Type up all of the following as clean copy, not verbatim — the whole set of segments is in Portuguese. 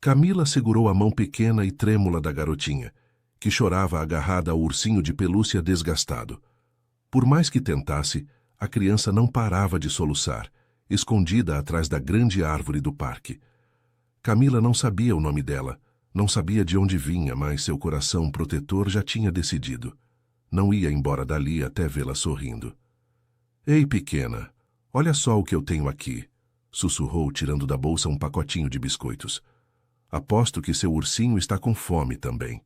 Camila segurou a mão pequena e trêmula da garotinha, que chorava agarrada ao ursinho de pelúcia desgastado. Por mais que tentasse, a criança não parava de soluçar, escondida atrás da grande árvore do parque. Camila não sabia o nome dela, não sabia de onde vinha, mas seu coração protetor já tinha decidido. Não ia embora dali até vê-la sorrindo. "Ei, pequena, olha só o que eu tenho aqui", sussurrou, tirando da bolsa um pacotinho de biscoitos. "Aposto que seu ursinho está com fome também."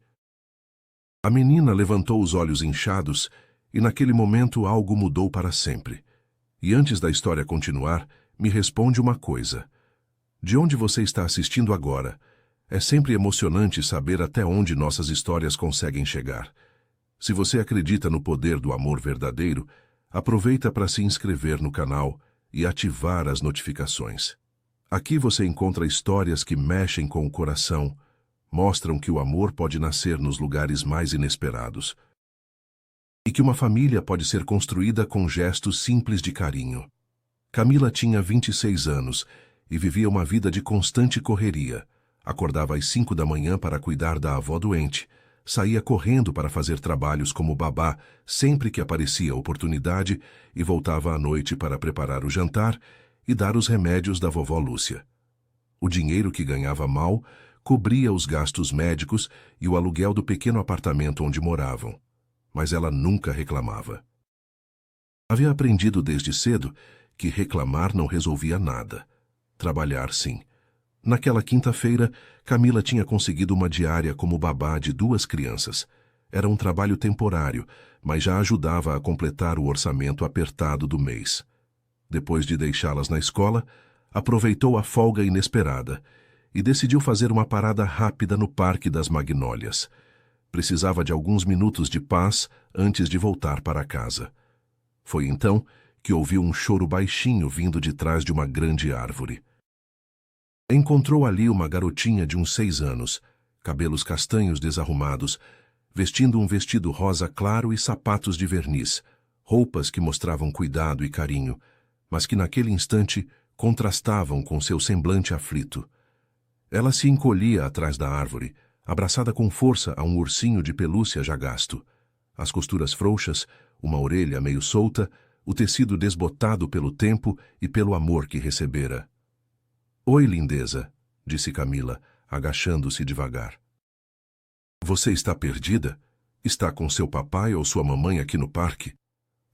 A menina levantou os olhos inchados e naquele momento algo mudou para sempre. E antes da história continuar, me responde uma coisa. De onde você está assistindo agora? É sempre emocionante saber até onde nossas histórias conseguem chegar. Se você acredita no poder do amor verdadeiro, aproveita para se inscrever no canal e ativar as notificações. Aqui você encontra histórias que mexem com o coração, mostram que o amor pode nascer nos lugares mais inesperados e que uma família pode ser construída com gestos simples de carinho. Camila tinha 26 anos e vivia uma vida de constante correria. Acordava às 5 da manhã para cuidar da avó doente, saía correndo para fazer trabalhos como babá sempre que aparecia a oportunidade e voltava à noite para preparar o jantar e dar os remédios da vovó Lúcia. O dinheiro que ganhava mal cobria os gastos médicos e o aluguel do pequeno apartamento onde moravam, mas ela nunca reclamava. Havia aprendido desde cedo que reclamar não resolvia nada. Trabalhar, sim. Naquela quinta-feira, Camila tinha conseguido uma diária como babá de 2 crianças. Era um trabalho temporário, mas já ajudava a completar o orçamento apertado do mês. Depois de deixá-las na escola, aproveitou a folga inesperada e decidiu fazer uma parada rápida no Parque das Magnólias. Precisava de alguns minutos de paz antes de voltar para casa. Foi então que ouviu um choro baixinho vindo de trás de uma grande árvore. Encontrou ali uma garotinha de uns 6 anos, cabelos castanhos desarrumados, vestindo um vestido rosa claro e sapatos de verniz, roupas que mostravam cuidado e carinho, mas que naquele instante contrastavam com seu semblante aflito. Ela se encolhia atrás da árvore, abraçada com força a um ursinho de pelúcia já gasto. As costuras frouxas, uma orelha meio solta, o tecido desbotado pelo tempo e pelo amor que recebera. "Oi, lindeza", disse Camila, agachando-se devagar. "Você está perdida? Está com seu papai ou sua mamãe aqui no parque?"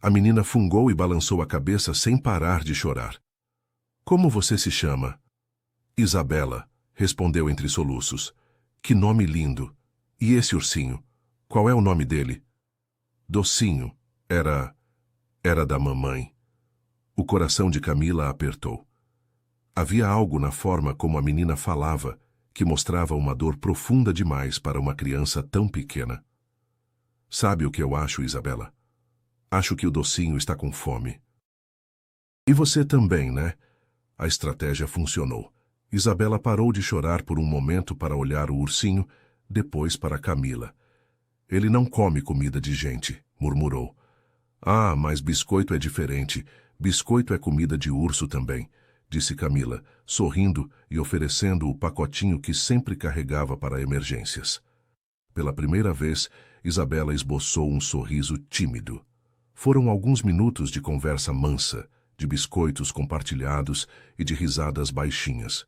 A menina fungou e balançou a cabeça sem parar de chorar. "Como você se chama?" "Isabela", respondeu entre soluços. "Que nome lindo! E esse ursinho? Qual é o nome dele?" "Docinho. Era da mamãe." O coração de Camila apertou. Havia algo na forma como a menina falava que mostrava uma dor profunda demais para uma criança tão pequena. "Sabe o que eu acho, Isabela? Acho que o Docinho está com fome." "E você também, né?" A estratégia funcionou. Isabela parou de chorar por um momento para olhar o ursinho, depois para Camila. "Ele não come comida de gente", murmurou. "Ah, mas biscoito é diferente. Biscoito é comida de urso também", disse Camila, sorrindo e oferecendo o pacotinho que sempre carregava para emergências. Pela primeira vez, Isabela esboçou um sorriso tímido. Foram alguns minutos de conversa mansa, de biscoitos compartilhados e de risadas baixinhas.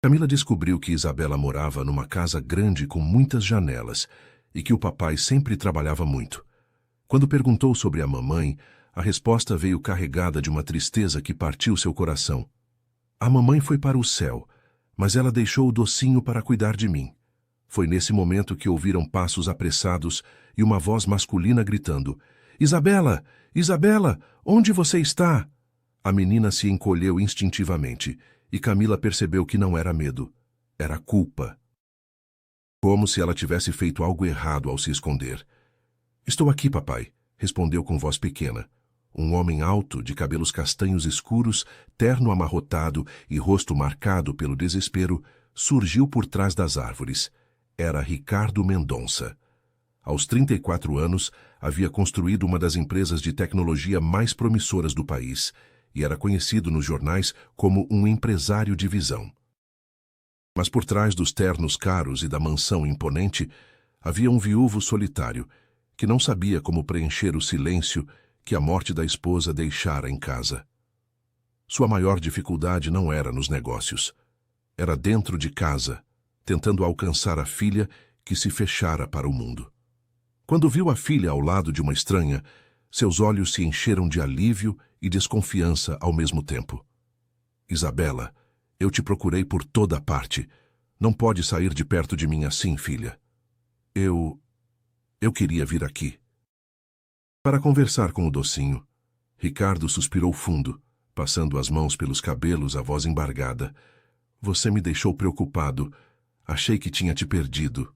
Camila descobriu que Isabela morava numa casa grande com muitas janelas e que o papai sempre trabalhava muito. Quando perguntou sobre a mamãe, a resposta veio carregada de uma tristeza que partiu seu coração. "A mamãe foi para o céu, mas ela deixou o Docinho para cuidar de mim." Foi nesse momento que ouviram passos apressados e uma voz masculina gritando: "Isabela! Isabela! Onde você está?" A menina se encolheu instintivamente e Camila percebeu que não era medo, era culpa. Como se ela tivesse feito algo errado ao se esconder. "Estou aqui, papai", respondeu com voz pequena. Um homem alto, de cabelos castanhos escuros, terno amarrotado e rosto marcado pelo desespero, surgiu por trás das árvores. Era Ricardo Mendonça. Aos 34 anos, havia construído uma das empresas de tecnologia mais promissoras do país e era conhecido nos jornais como um empresário de visão. Mas por trás dos ternos caros e da mansão imponente, havia um viúvo solitário, que não sabia como preencher o silêncio que a morte da esposa deixara em casa. Sua maior dificuldade não era nos negócios. Era dentro de casa, tentando alcançar a filha que se fechara para o mundo. Quando viu a filha ao lado de uma estranha, seus olhos se encheram de alívio e desconfiança ao mesmo tempo. Isabela, eu te procurei por toda parte. Não pode sair de perto de mim assim, filha. Eu queria vir aqui. Para conversar com o docinho, Ricardo suspirou fundo, passando as mãos pelos cabelos, a voz embargada. Você me deixou preocupado. Achei que tinha te perdido.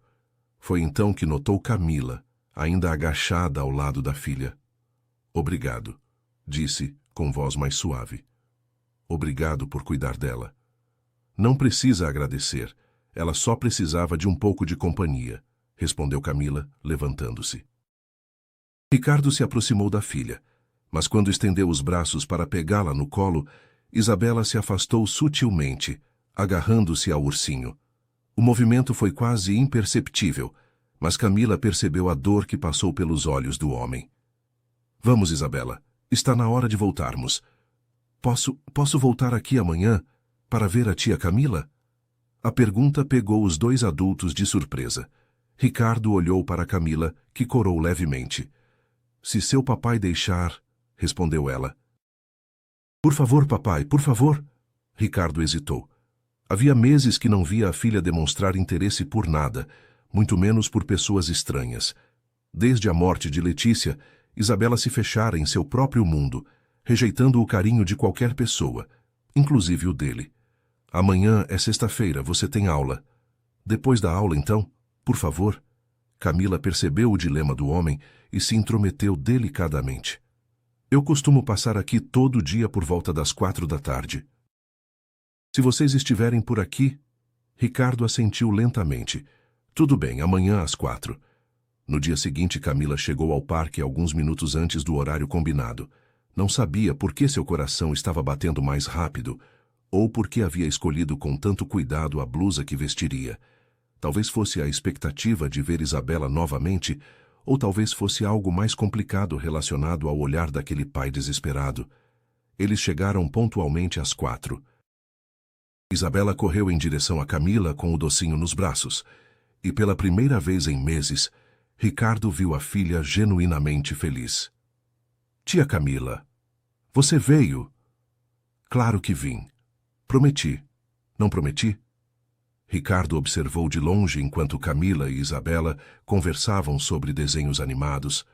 Foi então que notou Camila, ainda agachada ao lado da filha. Obrigado, disse, com voz mais suave. Obrigado por cuidar dela. Não precisa agradecer. Ela só precisava de um pouco de companhia, respondeu Camila, levantando-se. Ricardo se aproximou da filha, mas quando estendeu os braços para pegá-la no colo, Isabela se afastou sutilmente, agarrando-se ao ursinho. O movimento foi quase imperceptível, mas Camila percebeu a dor que passou pelos olhos do homem. Vamos, Isabela. Está na hora de voltarmos. Posso voltar aqui amanhã para ver a tia Camila? A pergunta pegou os dois adultos de surpresa. Ricardo olhou para Camila, que corou levemente. Se seu papai deixar, respondeu ela. Por favor, papai, por favor. Ricardo hesitou. Havia meses que não via a filha demonstrar interesse por nada, muito menos por pessoas estranhas. Desde a morte de Letícia, Isabela se fechara em seu próprio mundo, rejeitando o carinho de qualquer pessoa, inclusive o dele. Amanhã é sexta-feira, você tem aula. Depois da aula, então, por favor. Camila percebeu o dilema do homem e se intrometeu delicadamente. Eu costumo passar aqui todo dia por volta das 4 da tarde. Se vocês estiverem por aqui... Ricardo assentiu lentamente. Tudo bem, amanhã às 4. No dia seguinte, Camila chegou ao parque alguns minutos antes do horário combinado. Não sabia por que seu coração estava batendo mais rápido, ou por que havia escolhido com tanto cuidado a blusa que vestiria. Talvez fosse a expectativa de ver Isabela novamente, ou talvez fosse algo mais complicado relacionado ao olhar daquele pai desesperado. Eles chegaram pontualmente às 4. Isabela correu em direção a Camila com o docinho nos braços, e pela primeira vez em meses, Ricardo viu a filha genuinamente feliz. Tia Camila, você veio? Claro que vim. Prometi. Não prometi? Ricardo observou de longe enquanto Camila e Isabela conversavam sobre desenhos animados,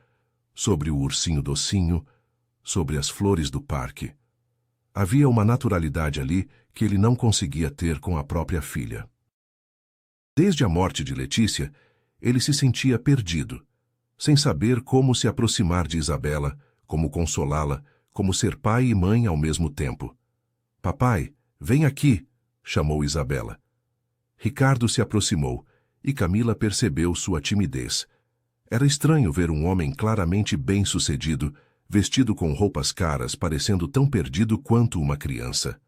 sobre o ursinho docinho, sobre as flores do parque. Havia uma naturalidade ali que ele não conseguia ter com a própria filha. Desde a morte de Letícia, ele se sentia perdido, sem saber como se aproximar de Isabela, como consolá-la, como ser pai e mãe ao mesmo tempo. Papai, vem aqui, chamou Isabela. Ricardo se aproximou, e Camila percebeu sua timidez. Era estranho ver um homem claramente bem-sucedido, vestido com roupas caras, parecendo tão perdido quanto uma criança.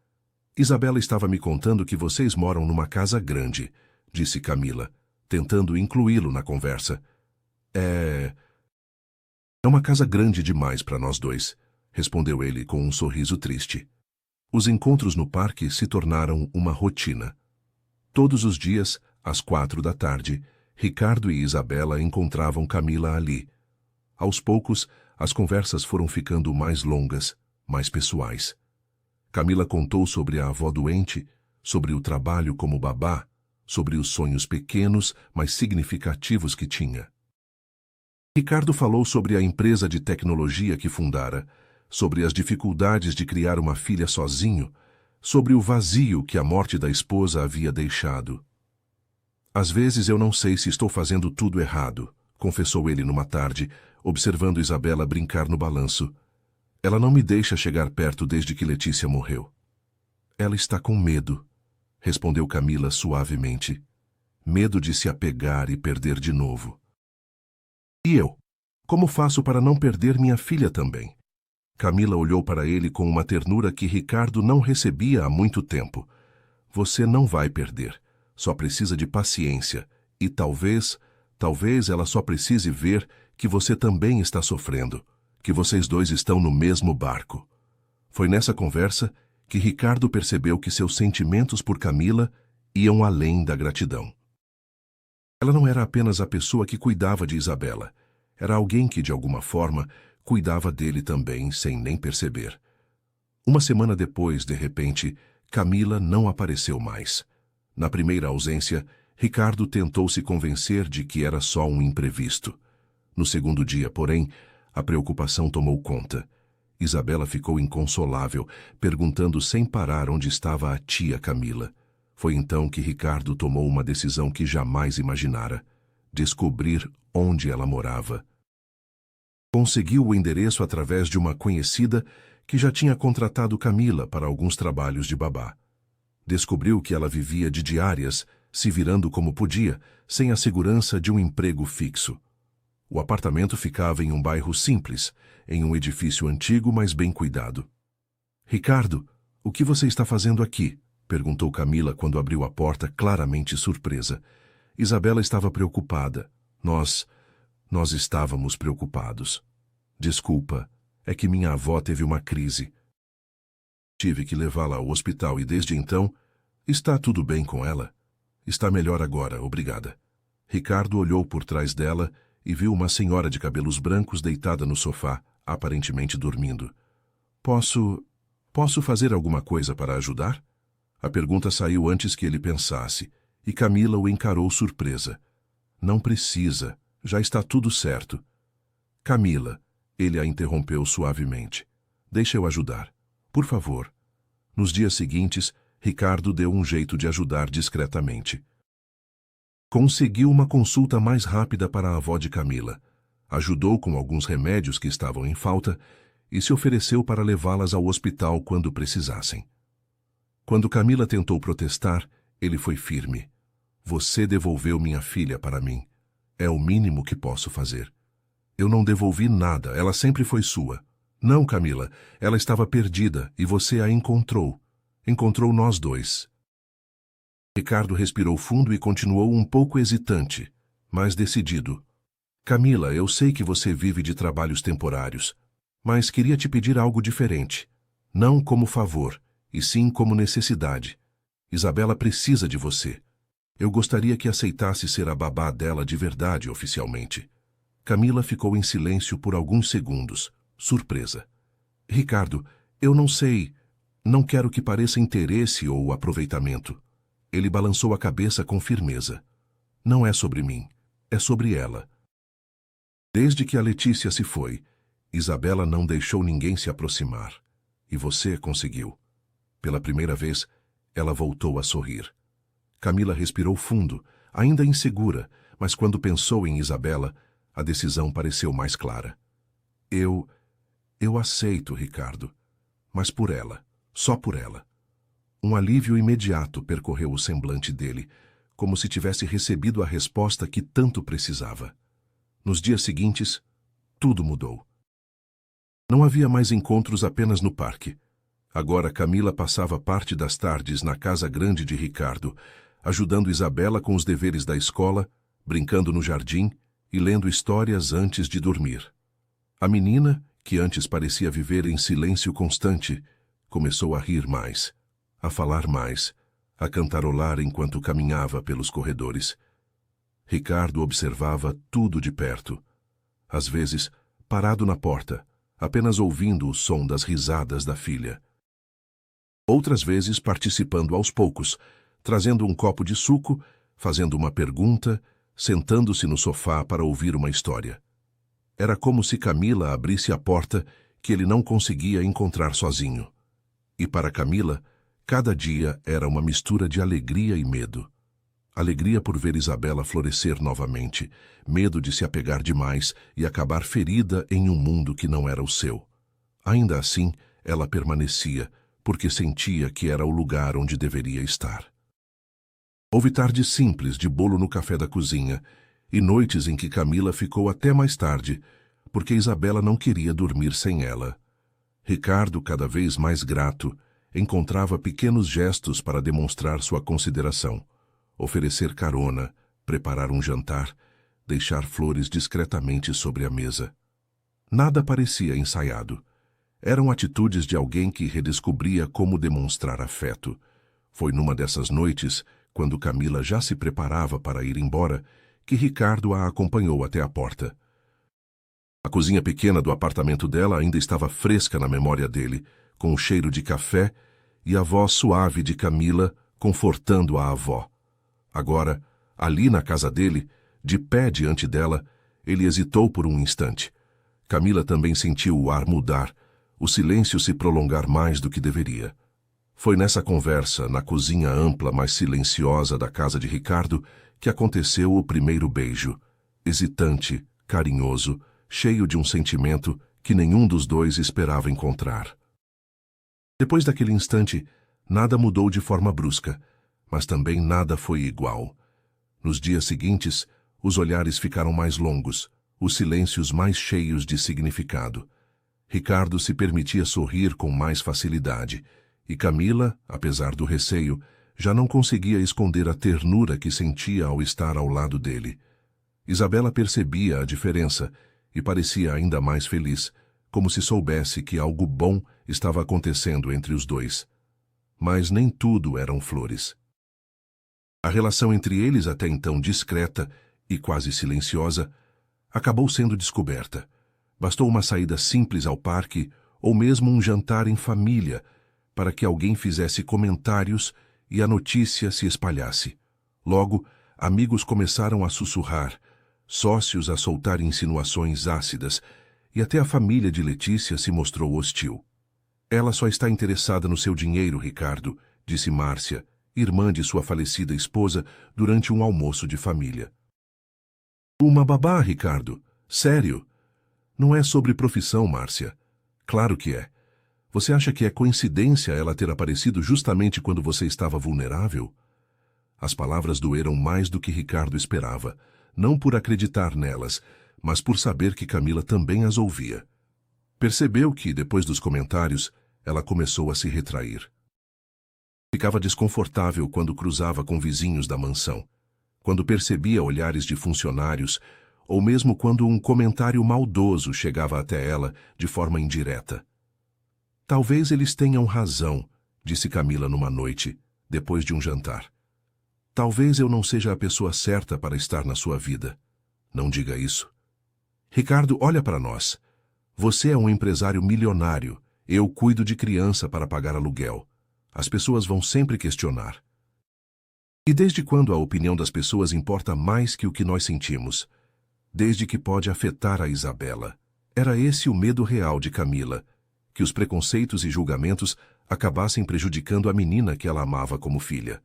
Isabela estava me contando que vocês moram numa casa grande, disse Camila, tentando incluí-lo na conversa. É uma casa grande demais para nós dois, respondeu ele com um sorriso triste. Os encontros no parque se tornaram uma rotina. Todos os dias, às 4 da tarde, Ricardo e Isabela encontravam Camila ali. Aos poucos, as conversas foram ficando mais longas, mais pessoais. Camila contou sobre a avó doente, sobre o trabalho como babá, sobre os sonhos pequenos, mas significativos que tinha. Ricardo falou sobre a empresa de tecnologia que fundara, sobre as dificuldades de criar uma filha sozinho, sobre o vazio que a morte da esposa havia deixado. Às vezes eu não sei se estou fazendo tudo errado, confessou ele numa tarde, observando Isabela brincar no balanço. Ela não me deixa chegar perto desde que Letícia morreu. Ela está com medo, respondeu Camila suavemente. Medo de se apegar e perder de novo. E eu? Como faço para não perder minha filha também? Camila olhou para ele com uma ternura que Ricardo não recebia há muito tempo. Você não vai perder. só precisa de paciência e talvez ela só precise ver que você também está sofrendo, que vocês dois estão no mesmo barco. Foi nessa conversa que Ricardo percebeu que seus sentimentos por Camila iam além da gratidão. Ela não era apenas a pessoa que cuidava de Isabela, era alguém que, de alguma forma, cuidava dele também, sem nem perceber. Uma semana depois, de repente, Camila não apareceu mais. Na primeira ausência, Ricardo tentou se convencer de que era só um imprevisto. No segundo dia, porém, a preocupação tomou conta. Isabela ficou inconsolável, perguntando sem parar onde estava a tia Camila. Foi então que Ricardo tomou uma decisão que jamais imaginara: descobrir onde ela morava. Conseguiu o endereço através de uma conhecida que já tinha contratado Camila para alguns trabalhos de babá. Descobriu que ela vivia de diárias, se virando como podia, sem a segurança de um emprego fixo. O apartamento ficava em um bairro simples, em um edifício antigo, mas bem cuidado. "Ricardo, o que você está fazendo aqui?" perguntou Camila quando abriu a porta, claramente surpresa. Isabela estava preocupada. Nós estávamos preocupados. "Desculpa, é que minha avó teve uma crise. Tive que levá-la ao hospital e desde então está tudo bem com ela. Está melhor agora, obrigada." Ricardo olhou por trás dela e viu uma senhora de cabelos brancos deitada no sofá, aparentemente dormindo. Posso fazer alguma coisa para ajudar?" A pergunta saiu antes que ele pensasse, e Camila o encarou surpresa. "Não precisa, já está tudo certo." "Camila," ele a interrompeu suavemente. "Deixa eu ajudar. Por favor." Nos dias seguintes, Ricardo deu um jeito de ajudar discretamente. Conseguiu uma consulta mais rápida para a avó de Camila. Ajudou com alguns remédios que estavam em falta e se ofereceu para levá-las ao hospital quando precisassem. Quando Camila tentou protestar, ele foi firme. "Você devolveu minha filha para mim. É o mínimo que posso fazer." "Eu não devolvi nada, ela sempre foi sua." "Não, Camila, ela estava perdida e você a encontrou. Encontrou nós dois." Ricardo respirou fundo e continuou um pouco hesitante, mas decidido. "Camila, eu sei que você vive de trabalhos temporários, mas queria te pedir algo diferente. Não como favor, e sim como necessidade. Isabela precisa de você. Eu gostaria que aceitasse ser a babá dela de verdade oficialmente." Camila ficou em silêncio por alguns segundos, surpresa. "Ricardo, eu não sei. Não quero que pareça interesse ou aproveitamento." Ele balançou a cabeça com firmeza. "Não é sobre mim, é sobre ela." Desde que a Letícia se foi, Isabela não deixou ninguém se aproximar. E você conseguiu. Pela primeira vez, ela voltou a sorrir. Camila respirou fundo, ainda insegura, mas quando pensou em Isabela, a decisão pareceu mais clara. Eu aceito, Ricardo. Mas por ela, só por ela." Um alívio imediato percorreu o semblante dele, como se tivesse recebido a resposta que tanto precisava. Nos dias seguintes, tudo mudou. Não havia mais encontros apenas no parque. Agora Camila passava parte das tardes na casa grande de Ricardo, ajudando Isabela com os deveres da escola, brincando no jardim e lendo histórias antes de dormir. A menina, que antes parecia viver em silêncio constante, começou a rir mais, a falar mais, a cantarolar enquanto caminhava pelos corredores. Ricardo observava tudo de perto. Às vezes, parado na porta, apenas ouvindo o som das risadas da filha. Outras vezes participando aos poucos, trazendo um copo de suco, fazendo uma pergunta, sentando-se no sofá para ouvir uma história. Era como se Camila abrisse a porta que ele não conseguia encontrar sozinho. E para Camila, cada dia era uma mistura de alegria e medo. Alegria por ver Isabela florescer novamente, medo de se apegar demais e acabar ferida em um mundo que não era o seu. Ainda assim, ela permanecia, porque sentia que era o lugar onde deveria estar. Houve tardes simples de bolo no café da cozinha e noites em que Camila ficou até mais tarde, porque Isabela não queria dormir sem ela. Ricardo, cada vez mais grato, encontrava pequenos gestos para demonstrar sua consideração. oferecer carona, preparar um jantar, deixar flores discretamente sobre a mesa. Nada parecia ensaiado. Eram atitudes de alguém que redescobria como demonstrar afeto. Foi numa dessas noites, quando Camila já se preparava para ir embora, que Ricardo a acompanhou até a porta. A cozinha pequena do apartamento dela ainda estava fresca na memória dele, com o cheiro de café e a voz suave de Camila confortando a avó. Agora, ali na casa dele, de pé diante dela, ele hesitou por um instante. Camila também sentiu o ar mudar, o silêncio se prolongar mais do que deveria. Foi nessa conversa, na cozinha ampla, mas silenciosa da casa de Ricardo, que aconteceu o primeiro beijo, hesitante, carinhoso, cheio de um sentimento que nenhum dos dois esperava encontrar. Depois daquele instante, nada mudou de forma brusca, mas também nada foi igual. Nos dias seguintes, os olhares ficaram mais longos, os silêncios mais cheios de significado. Ricardo se permitia sorrir com mais facilidade, e Camila, apesar do receio, já não conseguia esconder a ternura que sentia ao estar ao lado dele. Isabela percebia a diferença e parecia ainda mais feliz, como se soubesse que algo bom estava acontecendo entre os dois. Mas nem tudo eram flores. A relação entre eles, até então discreta e quase silenciosa, acabou sendo descoberta. Bastou uma saída simples ao parque ou mesmo um jantar em família para que alguém fizesse comentários e a notícia se espalhasse. Logo, amigos começaram a sussurrar, sócios a soltar insinuações ácidas, e até a família de Letícia se mostrou hostil. Ela só está interessada no seu dinheiro, Ricardo, disse Márcia, irmã de sua falecida esposa, durante um almoço de família. Uma babá, Ricardo. Sério? Não é sobre profissão, Márcia. Claro que é. Você acha que é coincidência ela ter aparecido justamente quando você estava vulnerável? As palavras doeram mais do que Ricardo esperava, não por acreditar nelas, mas por saber que Camila também as ouvia. Percebeu que, depois dos comentários, ela começou a se retrair. Ficava desconfortável quando cruzava com vizinhos da mansão, quando percebia olhares de funcionários, ou mesmo quando um comentário maldoso chegava até ela de forma indireta. Talvez eles tenham razão, disse Camila numa noite, depois de um jantar. Talvez eu não seja a pessoa certa para estar na sua vida. Não diga isso. Ricardo, olha para nós. Você é um empresário milionário. Eu cuido de criança para pagar aluguel. As pessoas vão sempre questionar. E desde quando a opinião das pessoas importa mais que o que nós sentimos? Desde que pode afetar a Isabela. Era esse o medo real de Camila, que os preconceitos e julgamentos acabassem prejudicando a menina que ela amava como filha.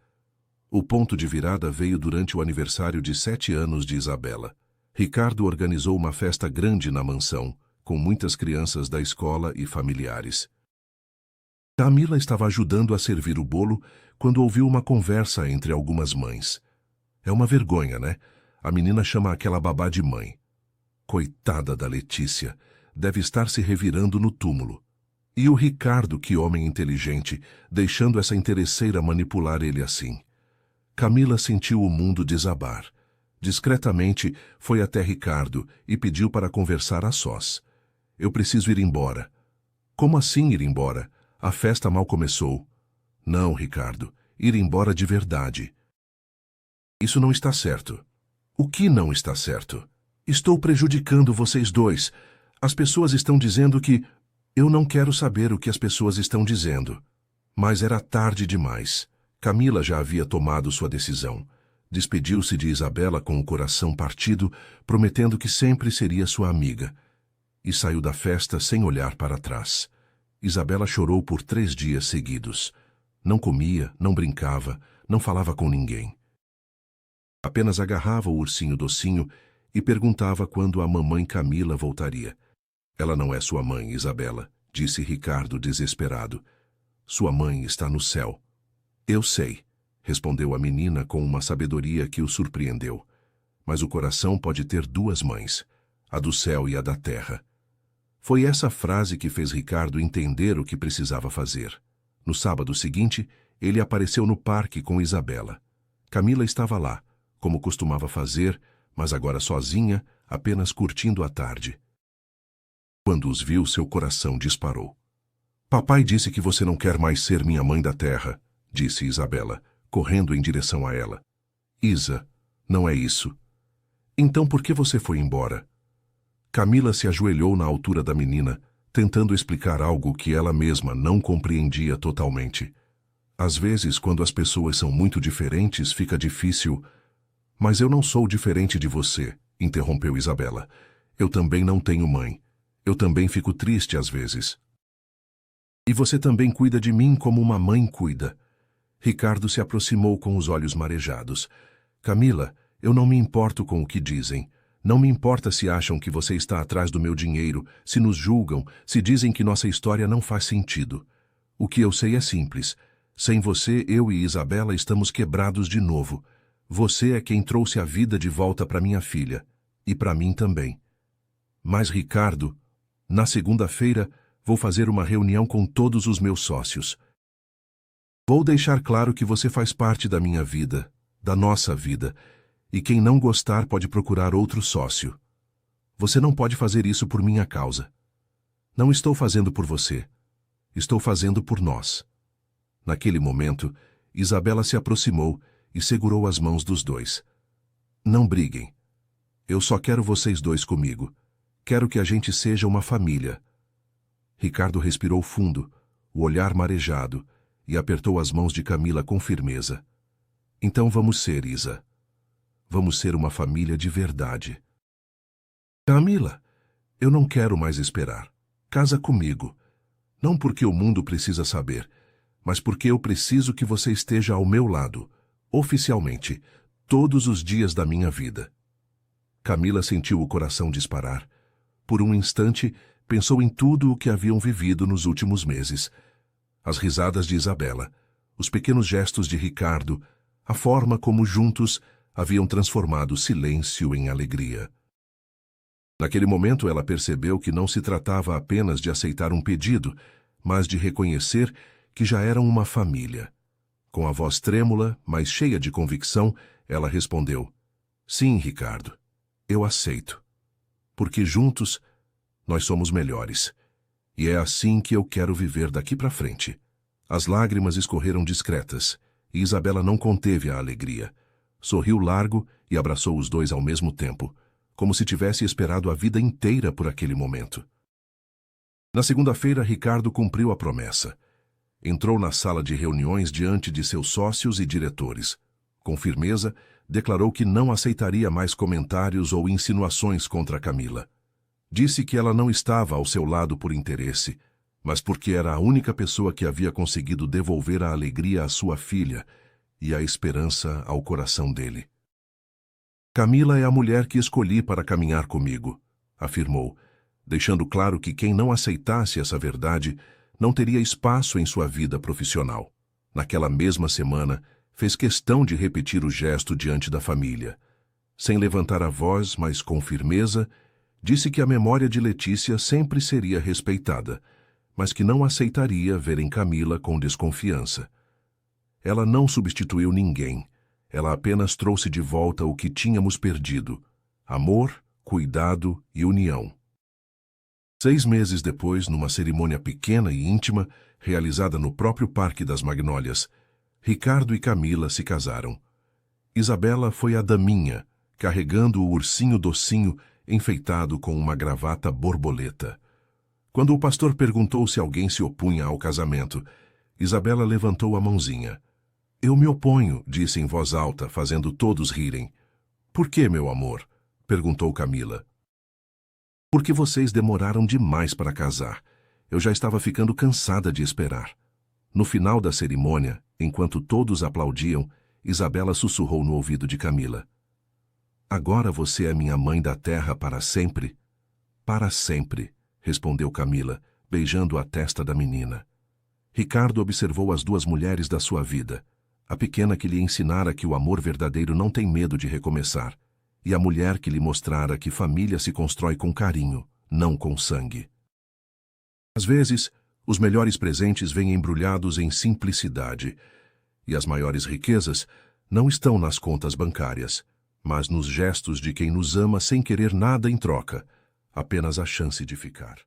O ponto de virada veio durante o aniversário de 7 anos de Isabela. Ricardo organizou uma festa grande na mansão, com muitas crianças da escola e familiares. Camila estava ajudando a servir o bolo quando ouviu uma conversa entre algumas mães. É uma vergonha, né? A menina chama aquela babá de mãe. Coitada da Letícia, deve estar se revirando no túmulo. E o Ricardo, que homem inteligente, deixando essa interesseira manipular ele assim. Camila sentiu o mundo desabar. Discretamente, foi até Ricardo e pediu para conversar a sós. Eu preciso ir embora. Como assim ir embora? A festa mal começou. Não, Ricardo, ir embora de verdade. Isso não está certo. O que não está certo? Estou prejudicando vocês dois. As pessoas estão dizendo que... Eu não quero saber o que as pessoas estão dizendo. Mas era tarde demais. Camila já havia tomado sua decisão. Despediu-se de Isabela com o coração partido, prometendo que sempre seria sua amiga. E saiu da festa sem olhar para trás. Isabela chorou por 3 dias seguidos. Não comia, não brincava, não falava com ninguém. Apenas agarrava o ursinho docinho e perguntava quando a mamãe Camila voltaria. Ela não é sua mãe, Isabela, disse Ricardo desesperado. Sua mãe está no céu. Eu sei, respondeu a menina com uma sabedoria que o surpreendeu. Mas o coração pode ter 2 mães, a do céu e a da terra. Foi essa frase que fez Ricardo entender o que precisava fazer. No sábado seguinte, ele apareceu no parque com Isabela. Camila estava lá, como costumava fazer, mas agora sozinha, apenas curtindo a tarde. Quando os viu, seu coração disparou. Papai disse que você não quer mais ser minha mãe da terra, disse Isabela, correndo em direção a ela. Isa, não é isso. Então por que você foi embora? Camila se ajoelhou na altura da menina, tentando explicar algo que ela mesma não compreendia totalmente. Às vezes, quando as pessoas são muito diferentes, fica difícil. Mas eu não sou diferente de você, interrompeu Isabela. Eu também não tenho mãe. Eu também fico triste às vezes. E você também cuida de mim como uma mãe cuida. Ricardo se aproximou com os olhos marejados. Camila, eu não me importo com o que dizem. Não me importa se acham que você está atrás do meu dinheiro, se nos julgam, se dizem que nossa história não faz sentido. O que eu sei é simples. Sem você, eu e Isabela estamos quebrados de novo. Você é quem trouxe a vida de volta para minha filha. E para mim também. Mas, Ricardo, na segunda-feira, vou fazer uma reunião com todos os meus sócios. Vou deixar claro que você faz parte da minha vida, da nossa vida, e quem não gostar pode procurar outro sócio. Você não pode fazer isso por minha causa. Não estou fazendo por você. Estou fazendo por nós. Naquele momento, Isabela se aproximou e segurou as mãos dos dois. Não briguem. Eu só quero vocês dois comigo. Quero que a gente seja uma família. Ricardo respirou fundo, o olhar marejado, e apertou as mãos de Camila com firmeza. Então vamos ser, Isa. Vamos ser uma família de verdade. Camila, eu não quero mais esperar. Casa comigo. Não porque o mundo precisa saber, mas porque eu preciso que você esteja ao meu lado, oficialmente, todos os dias da minha vida. Camila sentiu o coração disparar. Por um instante, pensou em tudo o que haviam vivido nos últimos meses. As risadas de Isabela, os pequenos gestos de Ricardo, a forma como juntos haviam transformado silêncio em alegria. Naquele momento ela percebeu que não se tratava apenas de aceitar um pedido, mas de reconhecer que já eram uma família. Com a voz trêmula, mas cheia de convicção, ela respondeu: Sim, Ricardo, eu aceito. Porque juntos nós somos melhores. E é assim que eu quero viver daqui para frente. As lágrimas escorreram discretas, e Isabela não conteve a alegria. Sorriu largo e abraçou os dois ao mesmo tempo, como se tivesse esperado a vida inteira por aquele momento. Na segunda-feira, Ricardo cumpriu a promessa. Entrou na sala de reuniões diante de seus sócios e diretores. Com firmeza, declarou que não aceitaria mais comentários ou insinuações contra Camila. Disse que ela não estava ao seu lado por interesse, mas porque era a única pessoa que havia conseguido devolver a alegria à sua filha e a esperança ao coração dele. Camila é a mulher que escolhi para caminhar comigo, afirmou, deixando claro que quem não aceitasse essa verdade não teria espaço em sua vida profissional. Naquela mesma semana, fez questão de repetir o gesto diante da família. Sem levantar a voz, mas com firmeza, disse que a memória de Letícia sempre seria respeitada, mas que não aceitaria ver em Camila com desconfiança. Ela não substituiu ninguém, ela apenas trouxe de volta o que tínhamos perdido: amor, cuidado e união. 6 meses depois, numa cerimônia pequena e íntima, realizada no próprio Parque das Magnólias, Ricardo e Camila se casaram. Isabela foi a daminha, carregando o ursinho docinho enfeitado com uma gravata borboleta. Quando o pastor perguntou se alguém se opunha ao casamento, Isabela levantou a mãozinha. Eu me oponho, disse em voz alta, fazendo todos rirem. Por que, meu amor? Perguntou Camila. Porque vocês demoraram demais para casar. Eu já estava ficando cansada de esperar. No final da cerimônia, enquanto todos aplaudiam, Isabela sussurrou no ouvido de Camila. Agora você é minha mãe da terra para sempre? Para sempre, respondeu Camila, beijando a testa da menina. Ricardo observou as duas mulheres da sua vida, a pequena que lhe ensinara que o amor verdadeiro não tem medo de recomeçar, e a mulher que lhe mostrara que família se constrói com carinho, não com sangue. Às vezes, os melhores presentes vêm embrulhados em simplicidade, e as maiores riquezas não estão nas contas bancárias, mas nos gestos de quem nos ama sem querer nada em troca, apenas a chance de ficar.